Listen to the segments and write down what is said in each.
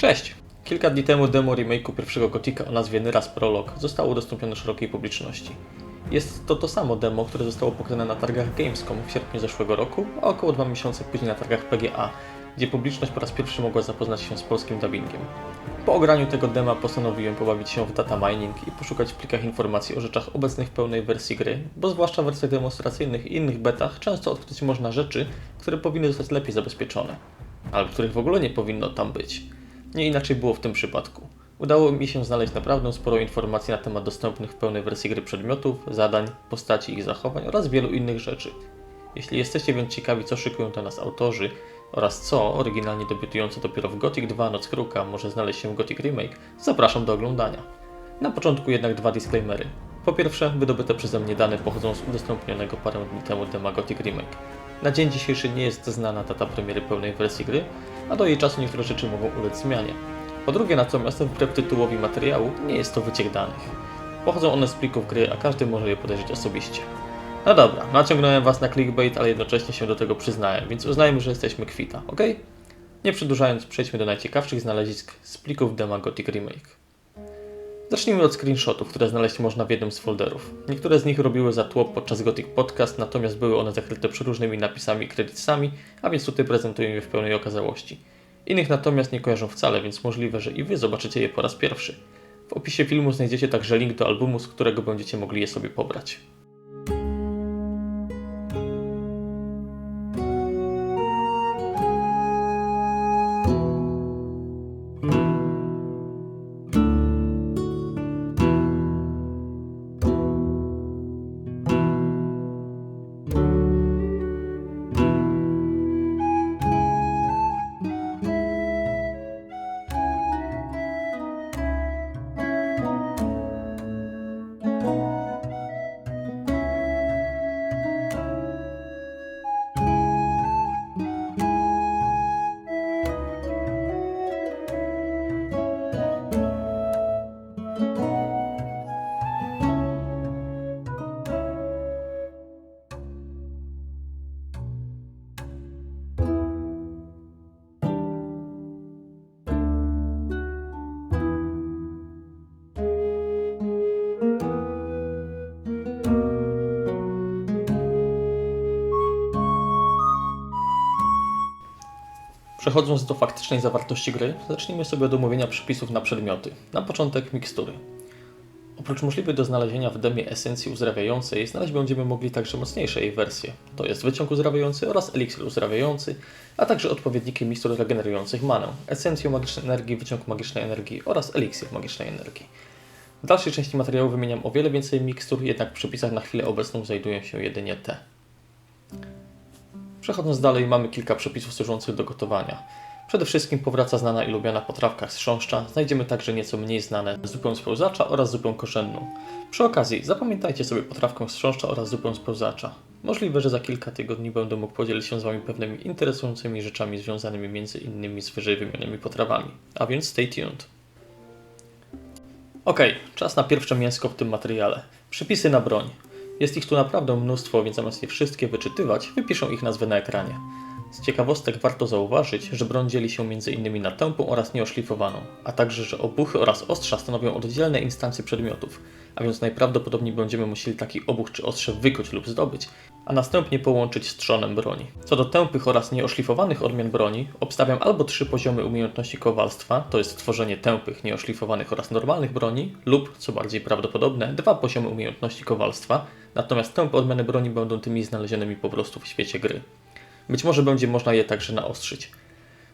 Cześć! Kilka dni temu demo remake'u pierwszego Gotika o nazwie Nyras Prolog zostało udostępnione szerokiej publiczności. Jest to samo demo, które zostało pokazane na targach Gamescom w sierpniu zeszłego roku, a około 2 miesiące później na targach PGA, gdzie publiczność po raz pierwszy mogła zapoznać się z polskim dubbingiem. Po ograniu tego dema postanowiłem pobawić się w data mining i poszukać w plikach informacji o rzeczach obecnych w pełnej wersji gry, bo zwłaszcza w wersjach demonstracyjnych i innych betach często odkryć można rzeczy, które powinny zostać lepiej zabezpieczone, albo których w ogóle nie powinno tam być. Nie inaczej było w tym przypadku. Udało mi się znaleźć naprawdę sporo informacji na temat dostępnych w pełnej wersji gry przedmiotów, zadań, postaci i zachowań oraz wielu innych rzeczy. Jeśli jesteście więc ciekawi, co szykują dla nas autorzy oraz co oryginalnie debiutujący dopiero w Gothic 2 Noc Kruka może znaleźć się w Gothic Remake, zapraszam do oglądania. Na początku jednak dwa disclaimery. Po pierwsze, wydobyte przeze mnie dane pochodzą z udostępnionego parę dni temu dema Gothic Remake. Na dzień dzisiejszy nie jest znana data premiery pełnej wersji gry, a do jej czasu niektóre rzeczy mogą ulec zmianie. Po drugie natomiast, wbrew tytułowi materiału, nie jest to wyciek danych. Pochodzą one z plików gry, a każdy może je podejrzeć osobiście. No dobra, naciągnąłem was na clickbait, ale jednocześnie się do tego przyznałem, więc uznajmy, że jesteśmy kwita, ok? Nie przedłużając, przejdźmy do najciekawszych znalezisk z plików dema Gothic Remake. Zacznijmy od screenshotów, które znaleźć można w jednym z folderów. Niektóre z nich robiły za tło podczas Gothic Podcast, natomiast były one zakryte przeróżnymi napisami i kredytami, a więc tutaj prezentuję je w pełnej okazałości. Innych natomiast nie kojarzą wcale, więc możliwe, że i wy zobaczycie je po raz pierwszy. W opisie filmu znajdziecie także link do albumu, z którego będziecie mogli je sobie pobrać. Przechodząc do faktycznej zawartości gry, zacznijmy sobie od omówienia przepisów na przedmioty. Na początek mikstury. Oprócz możliwej do znalezienia w demie esencji uzdrawiającej, znaleźć będziemy mogli także mocniejsze jej wersje, to jest wyciąg uzdrawiający oraz eliksir uzdrawiający, a także odpowiedniki mikstur regenerujących manę, esencję magicznej energii, wyciąg magicznej energii oraz eliksir magicznej energii. W dalszej części materiału wymieniam o wiele więcej mikstur, jednak w przepisach na chwilę obecną znajdują się jedynie te. Przechodząc dalej, mamy kilka przepisów służących do gotowania. Przede wszystkim powraca znana i lubiana potrawka z chrząszcza, znajdziemy także nieco mniej znane zupę z pełzacza oraz zupę korzenną. Przy okazji, zapamiętajcie sobie potrawkę z chrząszcza oraz zupę z pełzacza. Możliwe, że za kilka tygodni będę mógł podzielić się z wami pewnymi interesującymi rzeczami związanymi między innymi z wyżej wymienionymi potrawami. A więc stay tuned. Okej, czas na pierwsze mięsko w tym materiale. Przepisy na broń. Jest ich tu naprawdę mnóstwo, więc zamiast je wszystkie wyczytywać, wypiszę ich nazwy na ekranie. Z ciekawostek warto zauważyć, że broń dzieli się m.in. na tępą oraz nieoszlifowaną, a także, że obuchy oraz ostrza stanowią oddzielne instancje przedmiotów, a więc najprawdopodobniej będziemy musieli taki obuch czy ostrze wykuć lub zdobyć, a następnie połączyć z trzonem broni. Co do tępych oraz nieoszlifowanych odmian broni, obstawiam albo 3 poziomy umiejętności kowalstwa, to jest tworzenie tępych, nieoszlifowanych oraz normalnych broni, lub, co bardziej prawdopodobne, 2 poziomy umiejętności kowalstwa, natomiast tępe odmiany broni będą tymi znalezionymi po prostu w świecie gry. Być może będzie można je także naostrzyć.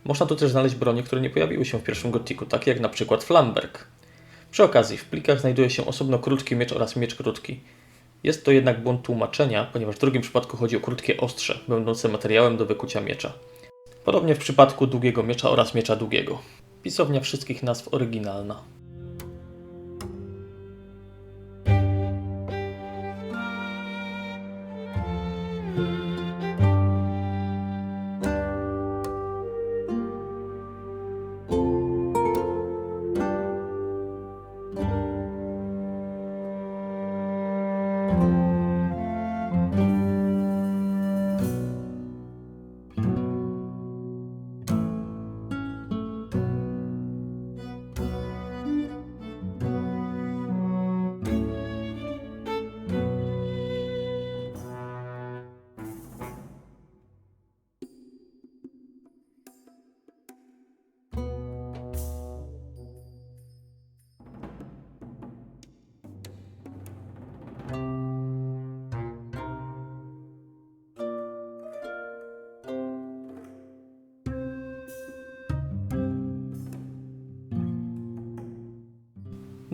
Można tu też znaleźć bronie, które nie pojawiły się w pierwszym Gothicu, takie jak na przykład Flamberg. Przy okazji, w plikach znajduje się osobno krótki miecz oraz miecz krótki. Jest to jednak błąd tłumaczenia, ponieważ w drugim przypadku chodzi o krótkie ostrze, będące materiałem do wykucia miecza. Podobnie w przypadku długiego miecza oraz miecza długiego. Pisownia wszystkich nazw oryginalna.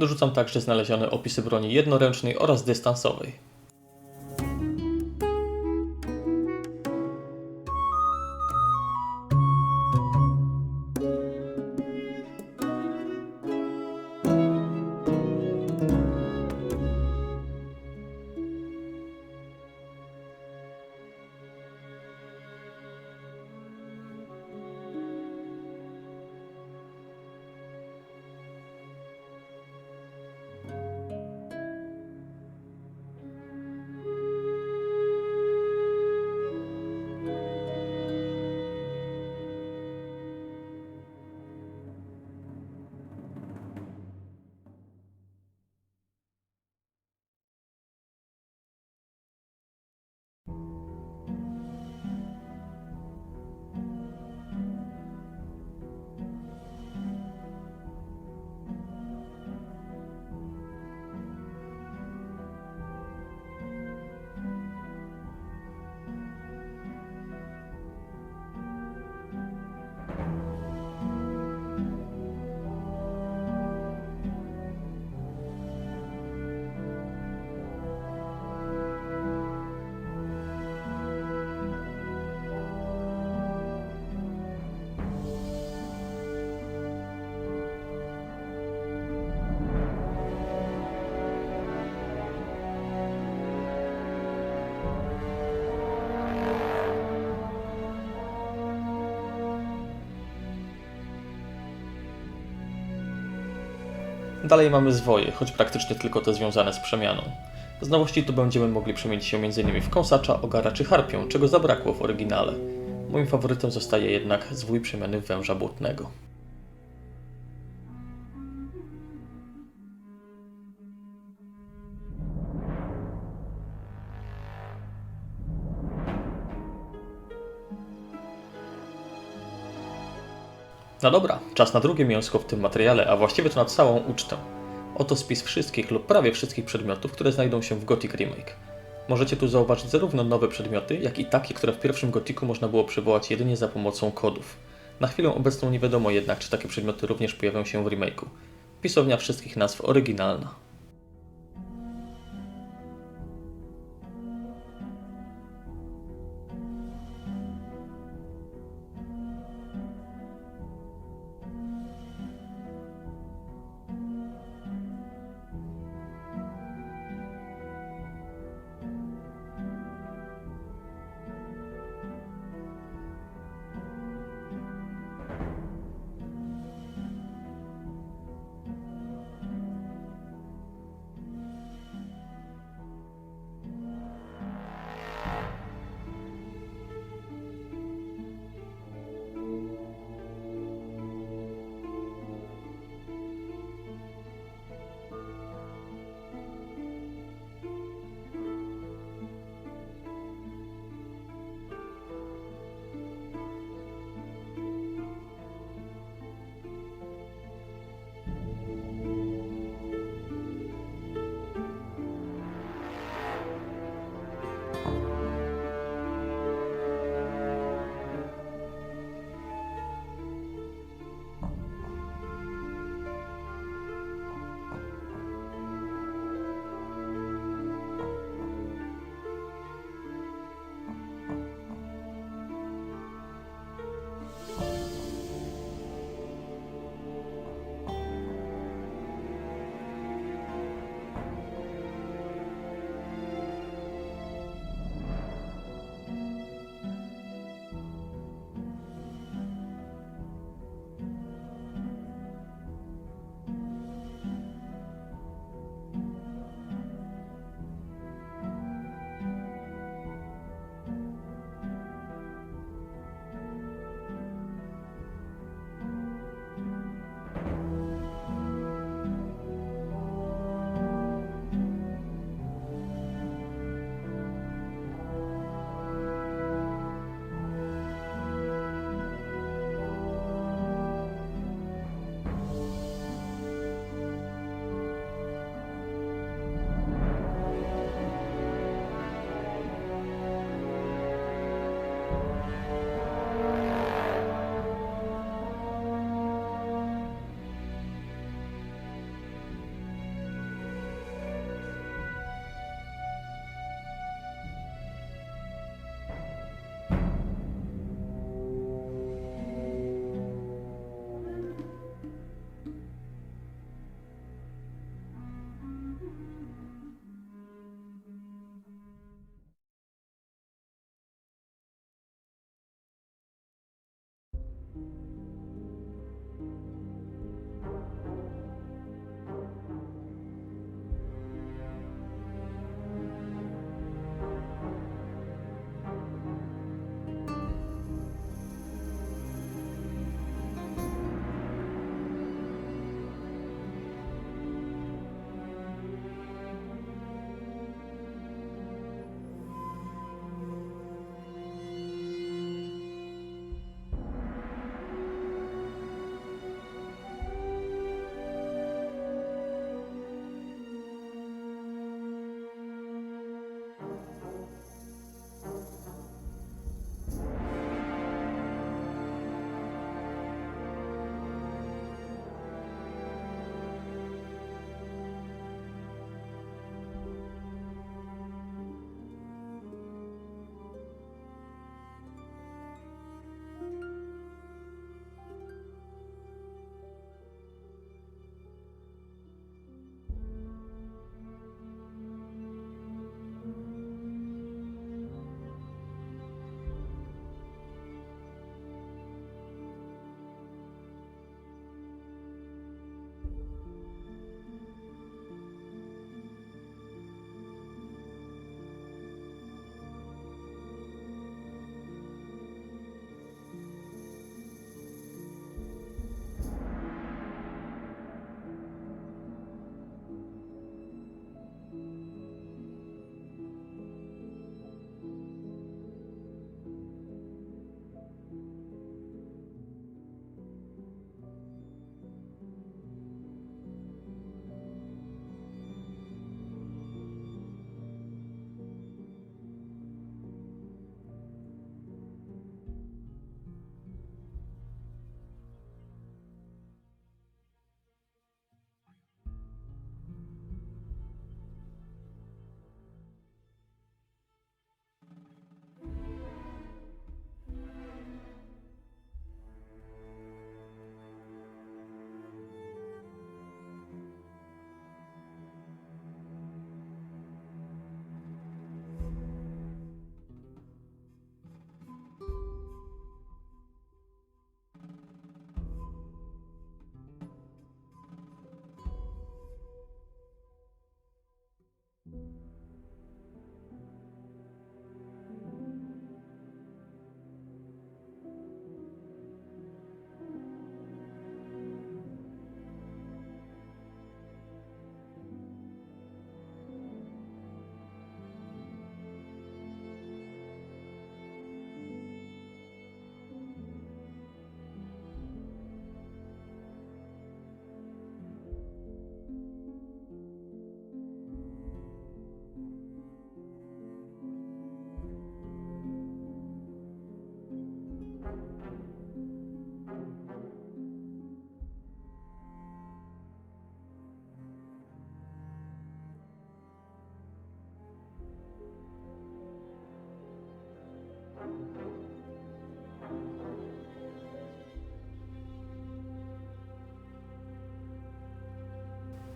Dorzucam także znalezione opisy broni jednoręcznej oraz dystansowej. Dalej mamy zwoje, choć praktycznie tylko te związane z przemianą. Z nowości tu będziemy mogli przemienić się m.in. w kąsacza, ogara czy harpię, czego zabrakło w oryginale. Moim faworytem zostaje jednak zwój przemiany w węża błotnego. No dobra, czas na drugie mięsko w tym materiale, a właściwie to na całą ucztę. Oto spis wszystkich lub prawie wszystkich przedmiotów, które znajdą się w Gothic Remake. Możecie tu zauważyć zarówno nowe przedmioty, jak i takie, które w pierwszym Gothicu można było przywołać jedynie za pomocą kodów. Na chwilę obecną nie wiadomo jednak, czy takie przedmioty również pojawią się w remake'u. Pisownia wszystkich nazw oryginalna.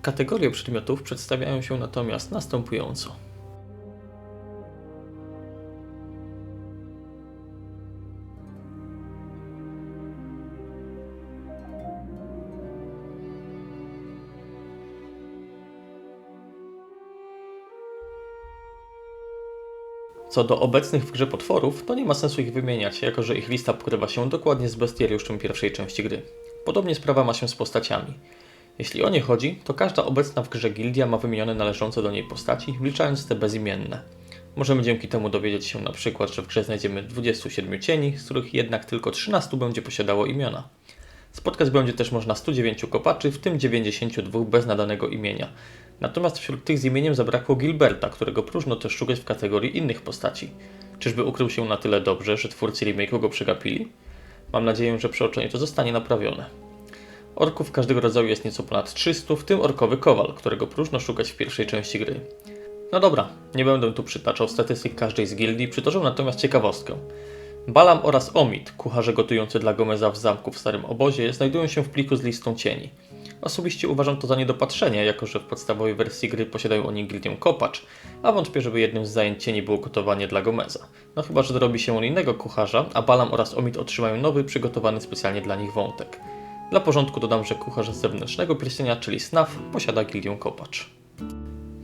Kategorie przedmiotów przedstawiają się natomiast następująco. Co do obecnych w grze potworów, to nie ma sensu ich wymieniać, jako że ich lista pokrywa się dokładnie z bestiariuszem pierwszej części gry. Podobnie sprawa ma się z postaciami. Jeśli o nie chodzi, to każda obecna w grze gildia ma wymienione należące do niej postaci, wliczając te bezimienne. Możemy dzięki temu dowiedzieć się na przykład, że w grze znajdziemy 27 cieni, z których jednak tylko 13 będzie posiadało imiona. Spotkać będzie też można 109 kopaczy, w tym 92 bez nadanego imienia. Natomiast wśród tych z imieniem zabrakło Gilberta, którego próżno też szukać w kategorii innych postaci. Czyżby ukrył się na tyle dobrze, że twórcy remake'u go przegapili? Mam nadzieję, że przeoczenie to zostanie naprawione. Orków każdego rodzaju jest nieco ponad 300, w tym orkowy kowal, którego próżno szukać w pierwszej części gry. No dobra, nie będę tu przytaczał statystyk każdej z gildii, przytoczę natomiast ciekawostkę. Balam oraz Omid, kucharze gotujący dla Gomeza w zamku w Starym Obozie, znajdują się w pliku z listą cieni. Osobiście uważam to za niedopatrzenie, jako że w podstawowej wersji gry posiadają oni gildię kopacz, a wątpię, żeby jednym z zajęć cieni było gotowanie dla Gomeza. No chyba, że zrobi się on innego kucharza, a Balam oraz Omid otrzymają nowy, przygotowany specjalnie dla nich wątek. Dla porządku dodam, że kucharz z zewnętrznego pierścienia, czyli Snaf, posiada gildię kopacz.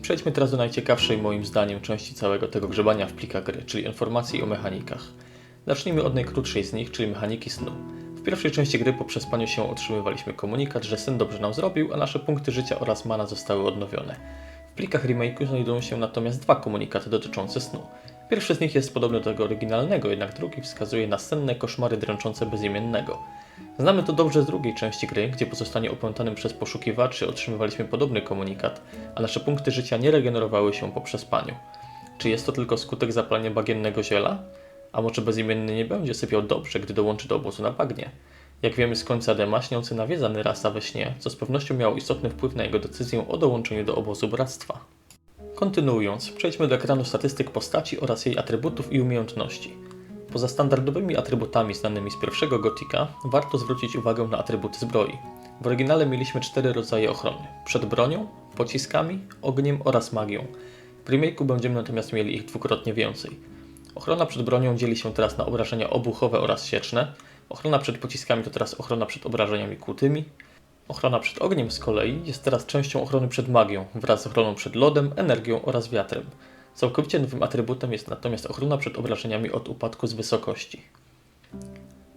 Przejdźmy teraz do najciekawszej moim zdaniem części całego tego grzebania w plikach gry, czyli informacji o mechanikach. Zacznijmy od najkrótszej z nich, czyli mechaniki snu. W pierwszej części gry po przespaniu się otrzymywaliśmy komunikat, że sen dobrze nam zrobił, a nasze punkty życia oraz mana zostały odnowione. W plikach remake'u znajdują się natomiast dwa komunikaty dotyczące snu. Pierwszy z nich jest podobny do tego oryginalnego, jednak drugi wskazuje na senne koszmary dręczące bezimiennego. Znamy to dobrze z drugiej części gry, gdzie po zostaniu opętanym przez poszukiwaczy otrzymywaliśmy podobny komunikat, a nasze punkty życia nie regenerowały się po przespaniu. Czy jest to tylko skutek zapalenia bagiennego ziela? A może bezimienny nie będzie sypiał dobrze, gdy dołączy do obozu na bagnie? Jak wiemy z końca dema, śniący nawiedzany Rasa we śnie, co z pewnością miało istotny wpływ na jego decyzję o dołączeniu do obozu bractwa. Kontynuując, przejdźmy do ekranu statystyk postaci oraz jej atrybutów i umiejętności. Poza standardowymi atrybutami znanymi z pierwszego Gotika, warto zwrócić uwagę na atrybuty zbroi. W oryginale mieliśmy 4 rodzaje ochrony: przed bronią, pociskami, ogniem oraz magią. W remake'u będziemy natomiast mieli ich dwukrotnie więcej. Ochrona przed bronią dzieli się teraz na obrażenia obuchowe oraz sieczne, ochrona przed pociskami to teraz ochrona przed obrażeniami kłutymi, ochrona przed ogniem z kolei jest teraz częścią ochrony przed magią, wraz z ochroną przed lodem, energią oraz wiatrem. Całkowicie nowym atrybutem jest natomiast ochrona przed obrażeniami od upadku z wysokości.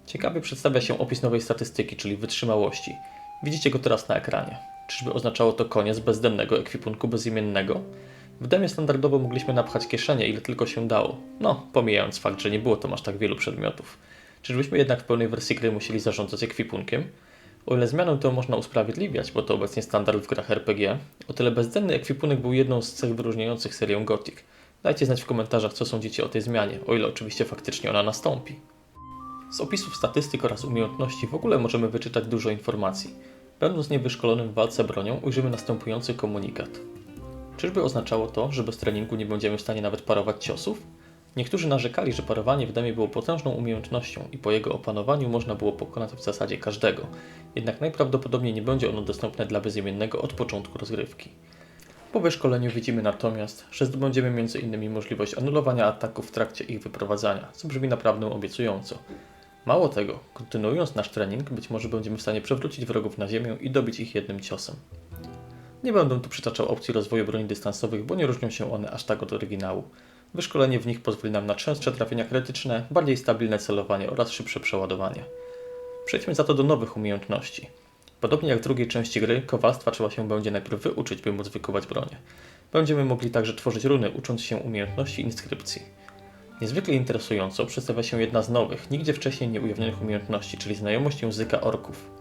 Ciekawie przedstawia się opis nowej statystyki, czyli wytrzymałości. Widzicie go teraz na ekranie. Czyżby oznaczało to koniec bezdemnego ekwipunku bezimiennego? W demie standardowo mogliśmy napchać kieszenie ile tylko się dało. No, pomijając fakt, że nie było tam aż tak wielu przedmiotów. Czyżbyśmy jednak w pełnej wersji gry musieli zarządzać ekwipunkiem? O ile zmianę tę można usprawiedliwiać, bo to obecnie standard w grach RPG, o tyle bezdenny ekwipunek był jedną z cech wyróżniających serię Gothic. Dajcie znać w komentarzach, co sądzicie o tej zmianie, o ile oczywiście faktycznie ona nastąpi. Z opisów statystyk oraz umiejętności w ogóle możemy wyczytać dużo informacji. Będąc niewyszkolonym w walce bronią, ujrzymy następujący komunikat. Czyżby oznaczało to, że bez treningu nie będziemy w stanie nawet parować ciosów? Niektórzy narzekali, że parowanie w demie było potężną umiejętnością i po jego opanowaniu można było pokonać w zasadzie każdego, jednak najprawdopodobniej nie będzie ono dostępne dla bezimiennego od początku rozgrywki. Po wyszkoleniu widzimy natomiast, że zdobędziemy m.in. możliwość anulowania ataków w trakcie ich wyprowadzania, co brzmi naprawdę obiecująco. Mało tego, kontynuując nasz trening, być może będziemy w stanie przewrócić wrogów na ziemię i dobić ich jednym ciosem. Nie będę tu przytaczał opcji rozwoju broni dystansowych, bo nie różnią się one aż tak od oryginału. Wyszkolenie w nich pozwoli nam na częstsze trafienia krytyczne, bardziej stabilne celowanie oraz szybsze przeładowanie. Przejdźmy za to do nowych umiejętności. Podobnie jak w drugiej części gry, kowalstwa trzeba się będzie najpierw wyuczyć, by móc wykuwać bronię. Będziemy mogli także tworzyć runy, ucząc się umiejętności inskrypcji. Niezwykle interesująco przedstawia się jedna z nowych, nigdzie wcześniej nie ujawnionych umiejętności, czyli znajomość języka orków.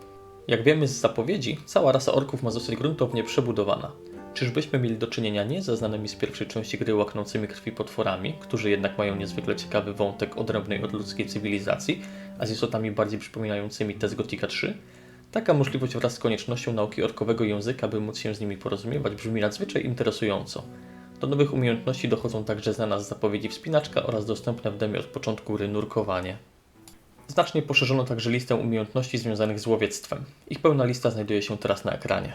Jak wiemy z zapowiedzi, cała rasa orków ma zostać gruntownie przebudowana. Czyżbyśmy mieli do czynienia nie ze znanymi z pierwszej części gry łaknącymi krwi potworami, którzy jednak mają niezwykle ciekawy wątek odrębnej od ludzkiej cywilizacji, a z istotami bardziej przypominającymi te z Gothica 3? Taka możliwość wraz z koniecznością nauki orkowego języka, by móc się z nimi porozumiewać, brzmi nadzwyczaj interesująco. Do nowych umiejętności dochodzą także znana z zapowiedzi wspinaczka oraz dostępne w demie od początku gry nurkowanie. Znacznie poszerzono także listę umiejętności związanych z łowiectwem. Ich pełna lista znajduje się teraz na ekranie.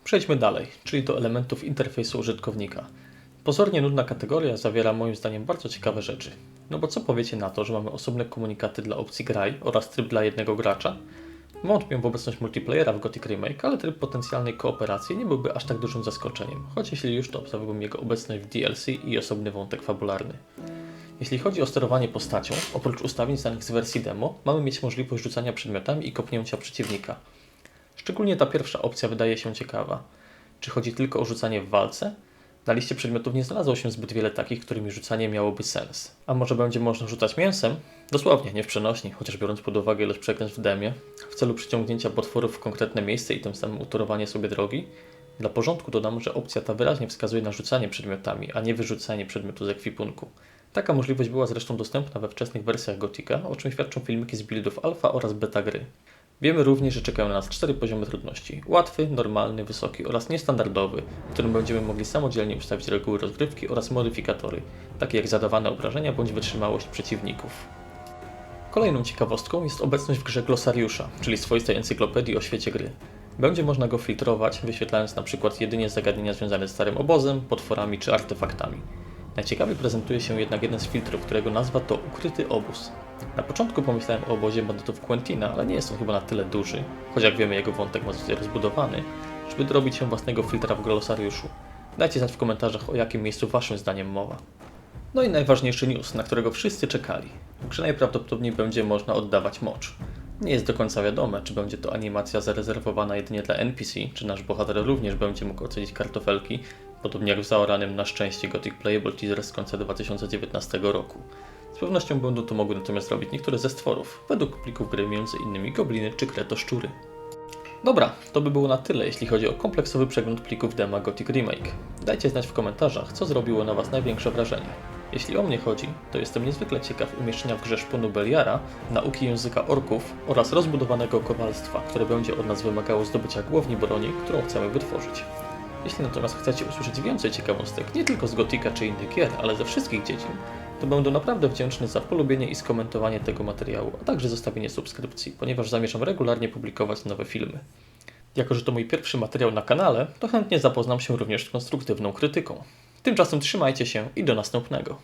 Przejdźmy dalej, czyli do elementów interfejsu użytkownika. Pozornie nudna kategoria zawiera moim zdaniem bardzo ciekawe rzeczy. No bo co powiecie na to, że mamy osobne komunikaty dla opcji graj oraz tryb dla jednego gracza? Wątpię w obecność multiplayera w Gothic Remake, ale tryb potencjalnej kooperacji nie byłby aż tak dużym zaskoczeniem, choć jeśli już to obstawiałbym jego obecność w DLC i osobny wątek fabularny. Jeśli chodzi o sterowanie postacią, oprócz ustawień znanych z wersji demo, mamy mieć możliwość rzucania przedmiotami i kopnięcia przeciwnika. Szczególnie ta pierwsza opcja wydaje się ciekawa. Czy chodzi tylko o rzucanie w walce? Na liście przedmiotów nie znalazło się zbyt wiele takich, którymi rzucanie miałoby sens. A może będzie można rzucać mięsem? Dosłownie, nie w przenośni, chociaż biorąc pod uwagę ilość przeklęstw w demie, w celu przyciągnięcia potworów w konkretne miejsce i tym samym utorowanie sobie drogi? Dla porządku dodam, że opcja ta wyraźnie wskazuje na rzucanie przedmiotami, a nie wyrzucanie przedmiotu z ekwipunku. Taka możliwość była zresztą dostępna we wczesnych wersjach Gothica, o czym świadczą filmiki z buildów alfa oraz beta gry. Wiemy również, że czekają na nas 4 poziomy trudności. Łatwy, normalny, wysoki oraz niestandardowy, w którym będziemy mogli samodzielnie ustawić reguły rozgrywki oraz modyfikatory, takie jak zadawane obrażenia bądź wytrzymałość przeciwników. Kolejną ciekawostką jest obecność w grze glosariusza, czyli swoistej encyklopedii o świecie gry. Będzie można go filtrować, wyświetlając np. jedynie zagadnienia związane z starym obozem, potworami czy artefaktami. Najciekawiej prezentuje się jednak jeden z filtrów, którego nazwa to Ukryty Obóz. Na początku pomyślałem o obozie bandytów Quentina, ale nie jest on chyba na tyle duży, choć jak wiemy jego wątek ma zostać rozbudowany, żeby dorobić się własnego filtra w glosariuszu. Dajcie znać w komentarzach, o jakim miejscu waszym zdaniem mowa. No i najważniejszy news, na którego wszyscy czekali. W grze najprawdopodobniej będzie można oddawać mocz. Nie jest do końca wiadome, czy będzie to animacja zarezerwowana jedynie dla NPC, czy nasz bohater również będzie mógł ocenić kartofelki, podobnie jak w zaoranym na szczęście Gothic Playable teaser z końca 2019 roku. Z pewnością będą to mogły natomiast robić niektóre ze stworów, według plików gry m.in. gobliny czy kretoszczury. Dobra, to by było na tyle, jeśli chodzi o kompleksowy przegląd plików dema Gothic Remake. Dajcie znać w komentarzach, co zrobiło na Was największe wrażenie. Jeśli o mnie chodzi, to jestem niezwykle ciekaw umieszczenia w grze szponu Beliara, nauki języka orków oraz rozbudowanego kowalstwa, które będzie od nas wymagało zdobycia głowni broni, którą chcemy wytworzyć. Jeśli natomiast chcecie usłyszeć więcej ciekawostek, nie tylko z Gothica czy innych gier, ale ze wszystkich dziedzin, to będę naprawdę wdzięczny za polubienie i skomentowanie tego materiału, a także zostawienie subskrypcji, ponieważ zamierzam regularnie publikować nowe filmy. Jako że to mój pierwszy materiał na kanale, to chętnie zapoznam się również z konstruktywną krytyką. Tymczasem trzymajcie się i do następnego.